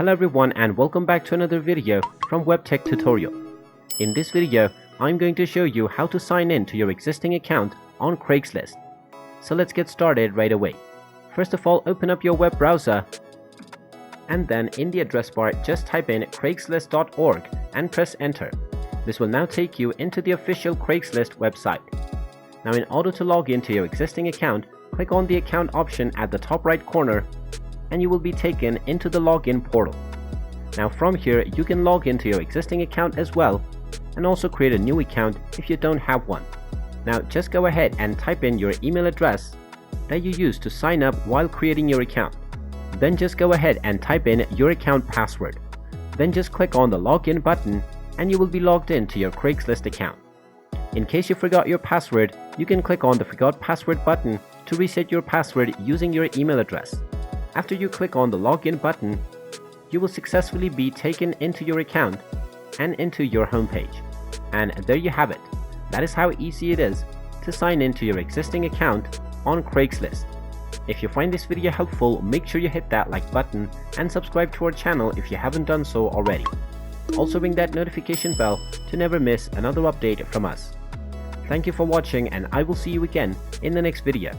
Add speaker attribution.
Speaker 1: Hello everyone and welcome back to another video from Webtech Tutorial. In this video, I'm going to show you how to sign in to your existing account on Craigslist. So let's get started right away. First of all, open up your web browser and then in the address bar just type in craigslist.org and press enter. This will now take you into the official Craigslist website. Now in order to log into your existing account, click on the account option at the top right corner and you will be taken into the login portal. Now from here you can log into your existing account as well and also create a new account if you don't have one. Now just go ahead and type in your email address that you used to sign up while creating your account. Then just go ahead and type in your account password. Then just click on the login button and you will be logged into your Craigslist account. In case you forgot your password, you can click on the forgot password button to reset your password using your email address. After you click on the login button, you will successfully be taken into your account and into your homepage. And there you have it. That is how easy it is to sign into your existing account on Craigslist. If you find this video helpful, make sure you hit that like button and subscribe to our channel if you haven't done so already. Also ring that notification bell to never miss another update from us. Thank you for watching and I will see you again in the next video.